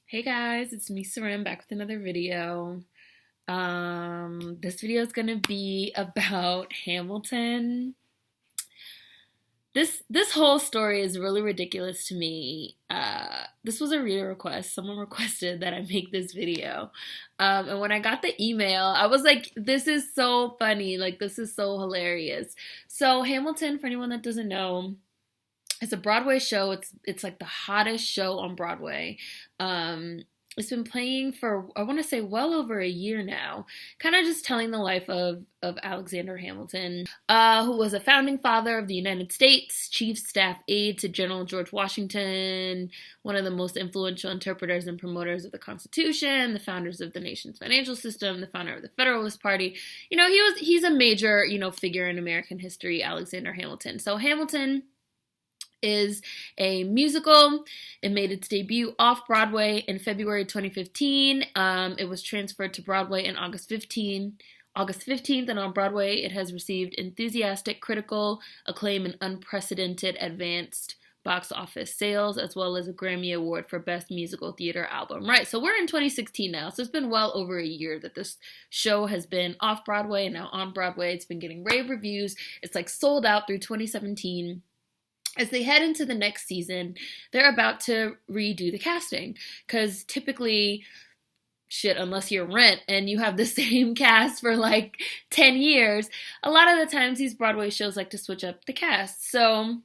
Hey guys, it's me, Sarim, back with another video. This video is gonna be about Hamilton. This whole story is really ridiculous to me. This was a reader request. Someone requested that I make this video. And when I got the email, I was like, this is so funny. Like, this is so hilarious. So Hamilton, for anyone that doesn't know, it's a Broadway show. It's like the hottest show on Broadway. It's been playing for, I want to say, well over a year now. Kind of just telling the life of Alexander Hamilton, who was a founding father of the United States, chief staff aide to General George Washington, one of the most influential interpreters and promoters of the Constitution, the founders of the nation's financial system, the founder of the Federalist Party. You know, he's a major, figure in American history, Alexander Hamilton. So Hamilton is a musical. It made its debut off Broadway in February 2015. It was transferred to Broadway in August 15th, and on Broadway it has received enthusiastic critical acclaim and unprecedented advanced box office sales, as well as a Grammy Award for Best Musical Theater Album. Right, so we're in 2016 now, so it's been well over a year that this show has been off Broadway and now on Broadway. It's been getting rave reviews. It's like sold out through 2017. As they head into the next season, they're about to redo the casting because typically, unless you're Rent and you have the same cast for like 10 years, a lot of the times these Broadway shows like to switch up the cast. So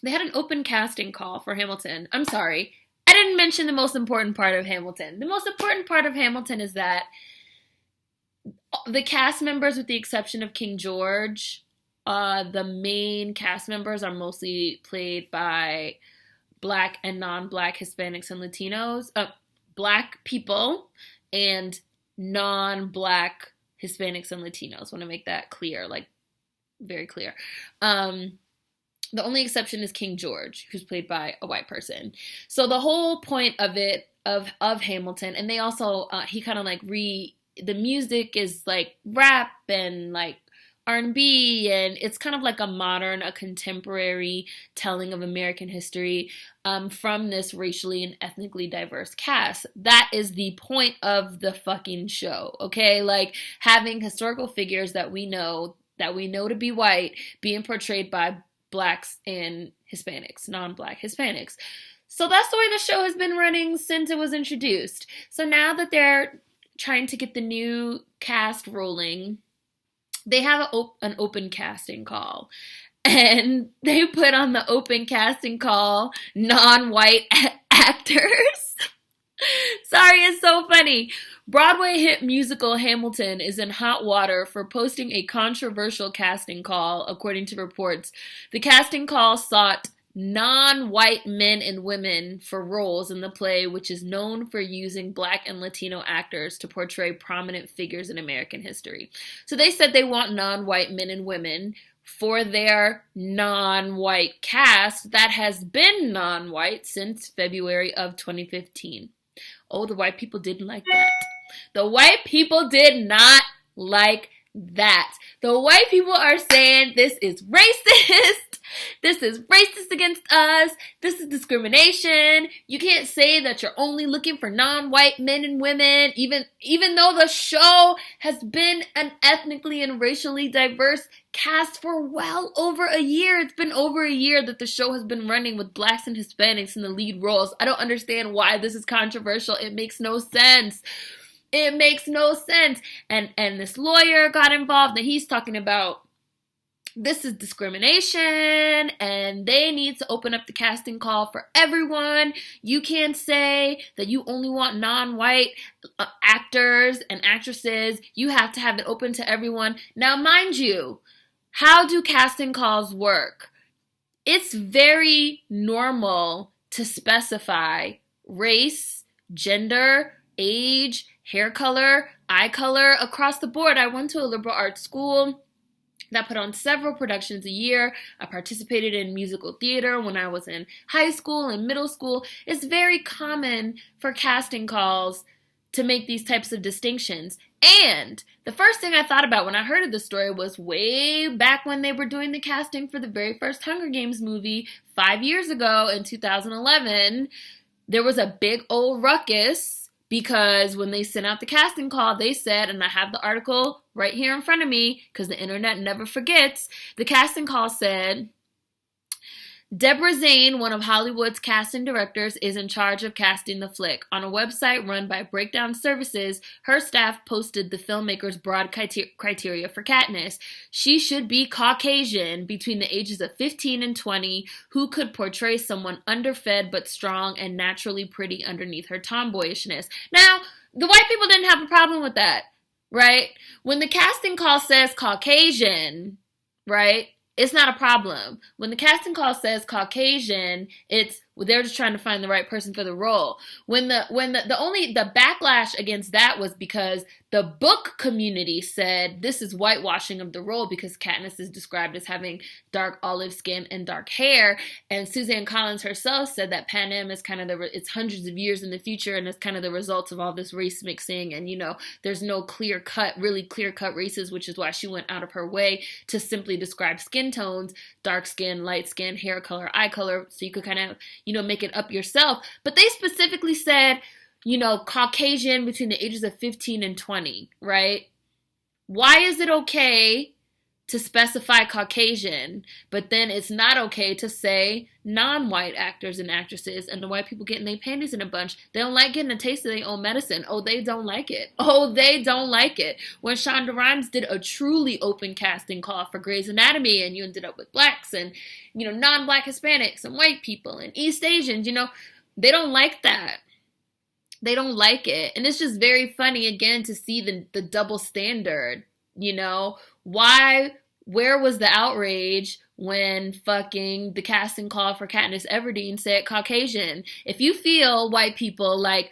they had an open casting call for Hamilton. I'm sorry, I didn't mention the most important part of Hamilton. The most important part of Hamilton is that the cast members, with the exception of King George, the main cast members are mostly played by Black and non-Black Hispanics and Latinos, Black people and non-Black Hispanics and Latinos. I want to make that clear, like very clear. The only exception is King George, who's played by a white person. So the whole point of it, of Hamilton, and they also, he kind of like the music is like rap and like R&B, and it's kind of like a contemporary telling of American history from this racially and ethnically diverse cast. That is the point of the fucking show, okay? Like having historical figures that we know to be white being portrayed by Blacks and Hispanics, non-Black Hispanics. So that's the way the show has been running since it was introduced. So now that they're trying to get the new cast rolling, they have an open casting call, and they put on the open casting call non-white actors. Sorry, it's so funny. Broadway hit musical Hamilton is in hot water for posting a controversial casting call, according to reports. The casting call sought non-white men and women for roles in the play, which is known for using Black and Latino actors to portray prominent figures in American history. So they said they want non-white men and women for their non-white cast that has been non-white since February of 2015. Oh, the white people didn't like that. The white people did not like that. The white people are saying this is racist. This is racist against us. This is discrimination. You can't say that you're only looking for non-white men and women, even though the show has been an ethnically and racially diverse cast for well over a year. It's been over a year that the show has been running with Blacks and Hispanics in the lead roles. I don't understand why this is controversial. It makes no sense. It makes no sense. And this lawyer got involved, and he's talking about this is discrimination and they need to open up the casting call for everyone. You can't say that you only want non-white actors and actresses. You have to have it open to everyone. Now, mind you, how do casting calls work? It's very normal to specify race, gender, age, hair color, eye color across the board. I went to a liberal arts school that put on several productions a year. I participated in musical theater when I was in high school and middle school. It's very common for casting calls to make these types of distinctions. And the first thing I thought about when I heard of the story was way back when they were doing the casting for the very first Hunger Games movie 5 years ago in 2011. there was a big old ruckus because when they sent out the casting call, they said, and I have the article right here in front of me because the internet never forgets, the casting call said, Deborah Zane, one of Hollywood's casting directors, is in charge of casting the flick. On a website run by Breakdown Services, her staff posted the filmmaker's broad criteria for Katniss. She should be Caucasian, between the ages of 15 and 20, who could portray someone underfed but strong and naturally pretty underneath her tomboyishness. Now, the white people didn't have a problem with that, right? When the casting call says Caucasian, right? It's not a problem. When the casting call says Caucasian, they're just trying to find the right person for the role. When the backlash against that was because the book community said this is whitewashing of the role because Katniss is described as having dark olive skin and dark hair, and Suzanne Collins herself said that Panem is kind of it's hundreds of years in the future and it's kind of the results of all this race mixing, and there's no really clear cut races, which is why she went out of her way to simply describe skin tones, dark skin, light skin, hair color, eye color, so you could kind of make it up yourself. But they specifically said, Caucasian between the ages of 15 and 20, right? Why is it okay to specify Caucasian, but then it's not okay to say non-white actors and actresses, and the white people getting their panties in a bunch? They don't like getting a taste of their own medicine. Oh, they don't like it. Oh, they don't like it. When Shonda Rhimes did a truly open casting call for Grey's Anatomy, and you ended up with blacks and, non-black Hispanics and white people and East Asians, they don't like that. They don't like it. And it's just very funny, again, to see the double standard, where was the outrage when fucking the casting call for Katniss Everdeen said Caucasian? If you feel, white people, like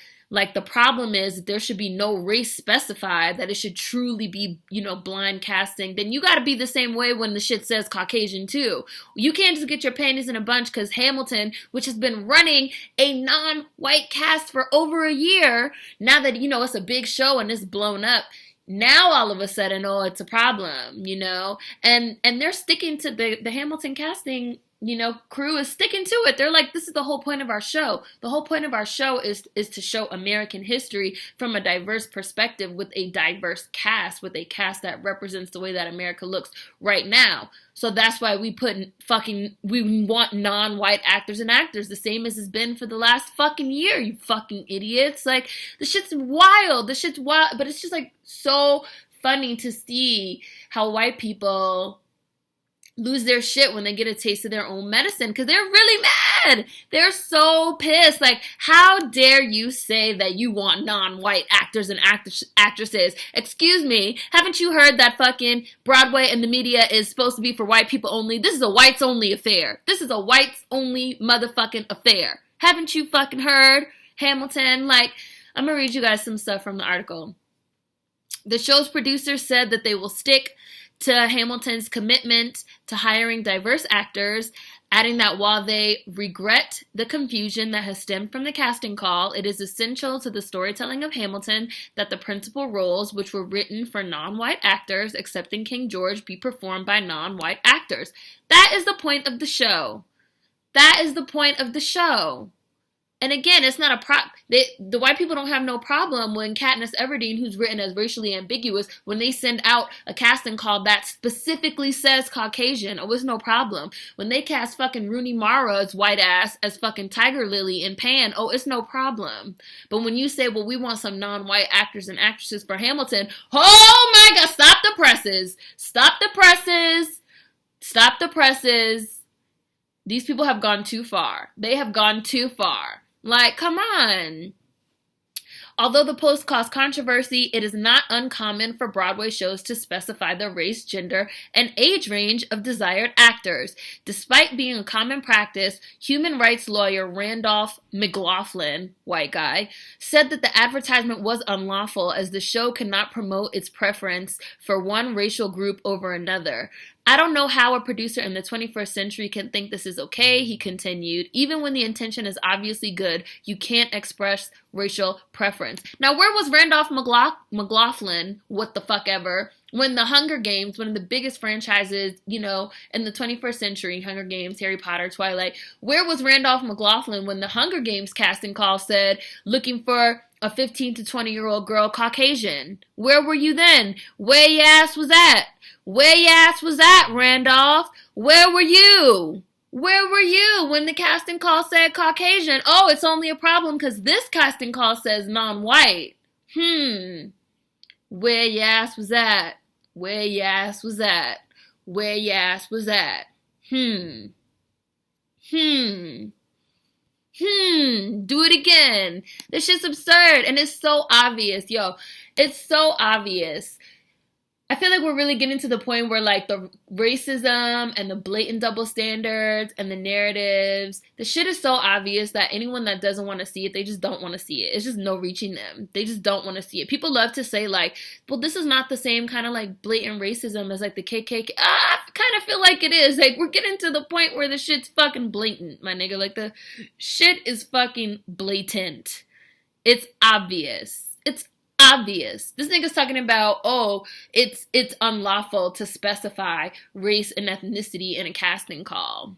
the problem is that there should be no race specified, that it should truly be, blind casting, then you gotta be the same way when the shit says Caucasian too. You can't just get your panties in a bunch because Hamilton, which has been running a non-white cast for over a year, now that, it's a big show and it's blown up, now all of a sudden, it's a problem, and they're sticking to the Hamilton casting, crew is sticking to it. They're like, this is the whole point of our show. The whole point of our show is to show American history from a diverse perspective with a diverse cast, with a cast that represents the way that America looks right now. So that's why we want non-white actors and actors, the same as it's been for the last fucking year, you fucking idiots. Like, the shit's wild. But it's just like so funny to see how white people lose their shit when they get a taste of their own medicine, because they're really mad. They're so pissed. Like, how dare you say that you want non-white actors and actresses? Excuse me, haven't you heard that fucking Broadway and the media is supposed to be for white people only? This is a whites only affair. This is a whites only motherfucking affair. Haven't you fucking heard, Hamilton? Like, I'm gonna read you guys some stuff from the article. The show's producers said that they will stick to Hamilton's commitment to hiring diverse actors, adding that while they regret the confusion that has stemmed from the casting call, it is essential to the storytelling of Hamilton that the principal roles, which were written for non-white actors, excepting King George, be performed by non-white actors. That is the point of the show. That is the point of the show. And again, it's not the white people don't have no problem when Katniss Everdeen, who's written as racially ambiguous, when they send out a casting call that specifically says Caucasian, it's no problem. When they cast fucking Rooney Mara's white ass as fucking Tiger Lily in Pan, it's no problem. But when you say, well, we want some non-white actors and actresses for Hamilton, oh my God, stop the presses. Stop the presses. Stop the presses. These people have gone too far. They have gone too far. Like, come on. Although the post caused controversy, it is not uncommon for Broadway shows to specify the race, gender, and age range of desired actors. Despite being a common practice, human rights lawyer Randolph McLaughlin, white guy, said that the advertisement was unlawful as the show cannot promote its preference for one racial group over another. I don't know how a producer in the 21st century can think this is okay, he continued. Even when the intention is obviously good, you can't express racial preference. Now, where was Randolph McLaughlin, what the fuck ever, when the Hunger Games, one of the biggest franchises, you know, in the 21st century, Hunger Games, Harry Potter, Twilight, where was Randolph McLaughlin when the Hunger Games casting call said, looking for a 15 to 20-year-old girl, Caucasian? Where were you then? Where your ass was at? Where your ass was at, Randolph? Where were you? Where were you when the casting call said Caucasian? Oh, it's only a problem because this casting call says non-white. Where your ass was at? Where your ass was at? Where your ass was at? Do it again. This shit's absurd and it's so obvious. Yo, it's so obvious. I feel like we're really getting to the point where, like, the racism and the blatant double standards and the narratives, the shit is so obvious that anyone that doesn't want to see it, they just don't want to see it. It's just no reaching them. They just don't want to see it. People love to say, like, well, this is not the same kind of, like, blatant racism as, like, the KKK. I kind of feel like it is. Like, we're getting to the point where the shit's fucking blatant, my nigga. Like, the shit is fucking blatant. It's obvious. It's obvious. This nigga's talking about, oh, it's unlawful to specify race and ethnicity in a casting call.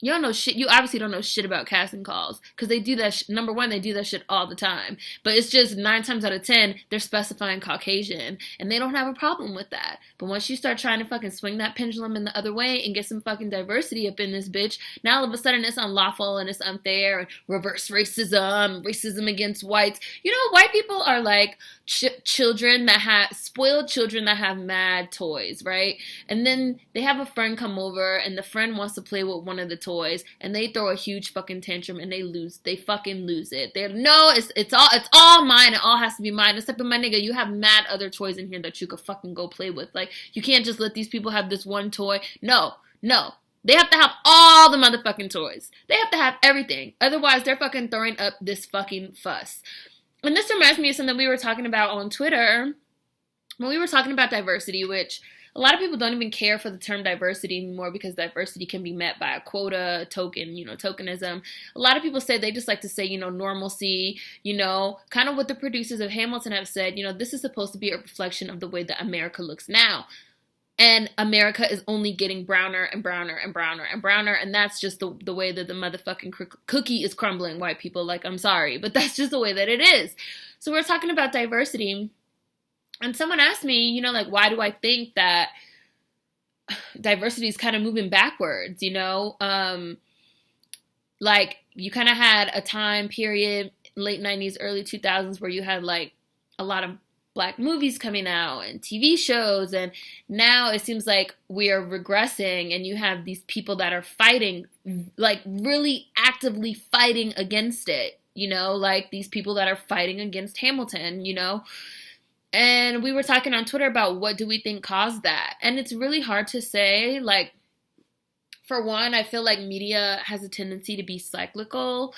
You don't know shit. You obviously don't know shit about casting calls because they do that. Number one, they do that shit all the time. But it's just 9 times out of 10, they're specifying Caucasian, and they don't have a problem with that. But once you start trying to fucking swing that pendulum in the other way and get some fucking diversity up in this bitch, now all of a sudden it's unlawful and it's unfair and reverse racism, racism against whites. You know, white people are like children that have spoiled children that have mad toys, right? And then they have a friend come over, and the friend wants to play with one of the toys, and they throw a huge fucking tantrum, and they fucking lose it. They're, no, it's all mine. It all has to be mine. Except for my nigga, you have mad other toys in here that you could fucking go play with. Like, you can't just let these people have this one toy. No. They have to have all the motherfucking toys. They have to have everything. Otherwise, they're fucking throwing up this fucking fuss. And this reminds me of something we were talking about on Twitter when we were talking about diversity, which a lot of people don't even care for the term diversity anymore because diversity can be met by a quota, a token, tokenism. A lot of people say they just like to say, normalcy, kind of what the producers of Hamilton have said, this is supposed to be a reflection of the way that America looks now. And America is only getting browner and browner and browner and browner. And that's just the way that the motherfucking cookie is crumbling, white people. Like, I'm sorry, but that's just the way that it is. So we're talking about diversity. And someone asked me, why do I think that diversity is kind of moving backwards, like, you kind of had a time period, late 90s, early 2000s, where you had, like, a lot of Black movies coming out and TV shows, and now it seems like we are regressing, and you have these people that are fighting, like, really actively fighting against it, like these people that are fighting against Hamilton, and we were talking on Twitter about what do we think caused that, and it's really hard to say. Like, for one, I feel like media has a tendency to be cyclical.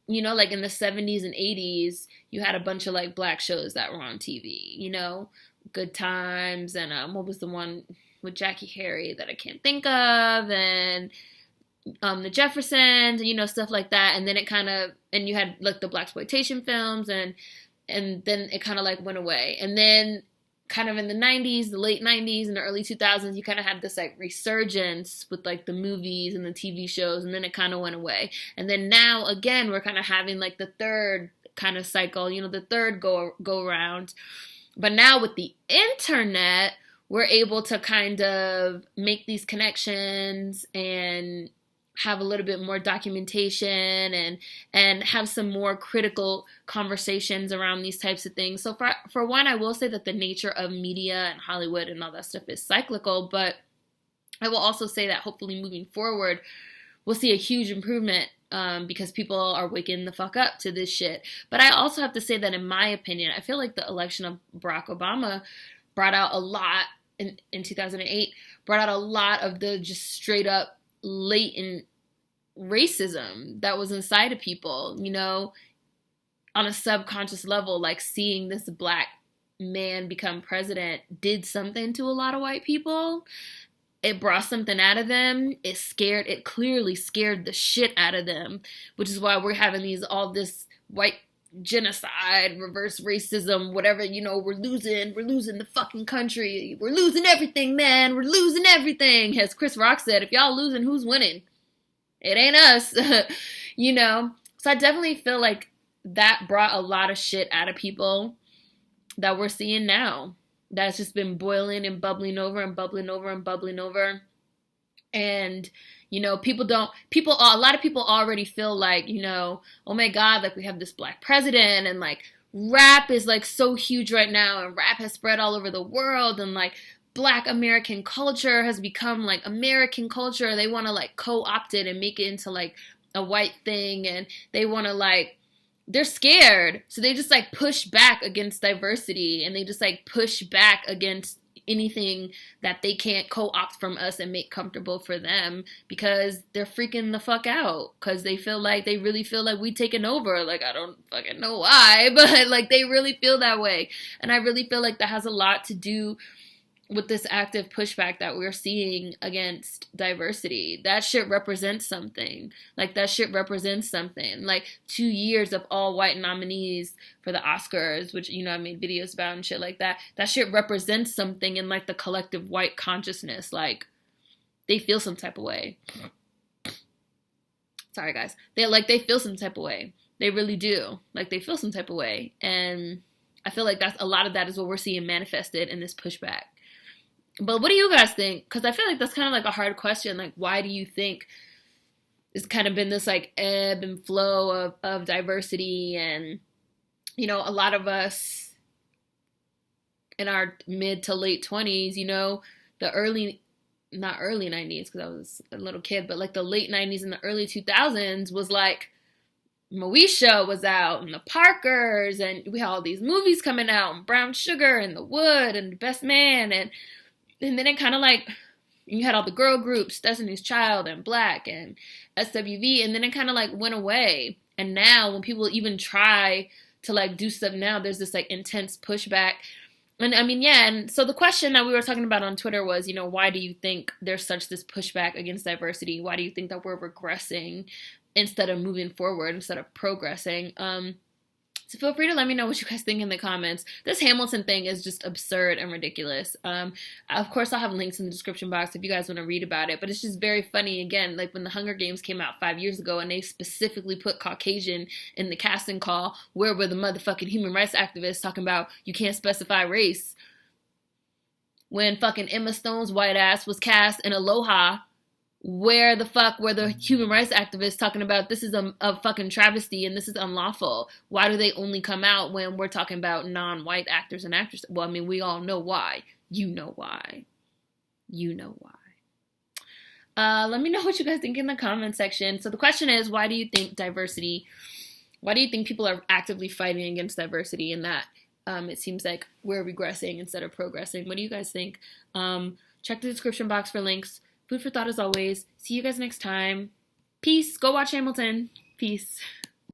Like in the 70s and 80s, you had a bunch of, like, Black shows that were on TV, Good Times, and what was the one with Jackie Harry that I can't think of, and the Jeffersons, stuff like that. And then it kind of, and you had, like, the blaxploitation films, and then it kind of, like, went away. And then kind of in the 90s, the late 90s and the early 2000s, you kind of had this, like, resurgence with, like, the movies and the TV shows, and then it kind of went away. And then now, again, we're kind of having, like, the third kind of cycle, the third go around. But now with the internet, we're able to kind of make these connections and have a little bit more documentation and have some more critical conversations around these types of things. So for one, I will say that the nature of media and Hollywood and all that stuff is cyclical, but I will also say that hopefully moving forward, we'll see a huge improvement because people are waking the fuck up to this shit. But I also have to say that in my opinion, I feel like the election of Barack Obama brought out a lot in 2008, brought out a lot of the just straight up latent racism that was inside of people, on a subconscious level, like seeing this Black man become president did something to a lot of white people. It brought something out of them. It clearly scared the shit out of them, which is why we're having all this white genocide, reverse racism, whatever, we're losing the fucking country. We're losing everything, man. We're losing everything. As Chris Rock said, if y'all losing, who's winning? It ain't us. So I definitely feel like that brought a lot of shit out of people that we're seeing now. That's just been boiling and bubbling over and bubbling over and bubbling over. And, a lot of people already feel like, oh my God, like we have this black president, and like rap is like so huge right now, and rap has spread all over the world, and like black American culture has become like American culture. They want to like co-opt it and make it into like a white thing, and they want to like, they're scared. So they just like push back against diversity, and they just like push back against anything that they can't co-opt from us and make comfortable for them, because they're freaking the fuck out, because they really feel like we taking over. Like, I don't fucking know why, but like they really feel that way. And I really feel like that has a lot to do with this active pushback that we're seeing against diversity. That shit represents something. Like, that shit represents something. Like, 2 years of all white nominees for the Oscars, which, I made videos about and shit like that. That shit represents something in, like, the collective white consciousness. Like, they feel some type of way. Sorry, guys. They feel some type of way. They really do. Like, they feel some type of way. And I feel like a lot of that is what we're seeing manifested in this pushback. But what do you guys think? Because I feel like that's kind of like a hard question. Like, why do you think it's kind of been this like ebb and flow of diversity? And, a lot of us in our mid to late 20s, not early 90s, because I was a little kid, but like the late 90s and the early 2000s was like, Moesha was out, and the Parkers, and we had all these movies coming out, and Brown Sugar, and The Wood, and The Best Man, and then it kind of like, you had all the girl groups, Destiny's Child and Black and SWV, and then it kind of like went away. And now when people even try to like do stuff now, there's this like intense pushback. And I mean, yeah, and so the question that we were talking about on Twitter was, why do you think there's such this pushback against diversity? Why do you think that we're regressing instead of moving forward, instead of progressing? So feel free to let me know what you guys think in the comments. This Hamilton thing is just absurd and ridiculous. Of course, I'll have links in the description box if you guys want to read about it. But it's just very funny, again, like when the Hunger Games came out 5 years ago and they specifically put Caucasian in the casting call, where were the motherfucking human rights activists talking about you can't specify race? When fucking Emma Stone's white ass was cast in Aloha, where the fuck were the human rights activists talking about this is a fucking travesty and this is unlawful? Why do they only come out when we're talking about non-white actors and actresses? Well, I mean, we all know why. You know why. Let me know what you guys think in the comment section. So the question is, why do you think people are actively fighting against diversity, and that it seems like we're regressing instead of progressing? What do you guys think? Check the description box for links. Food for thought as always. See you guys next time. Peace. Go watch Hamilton. Peace.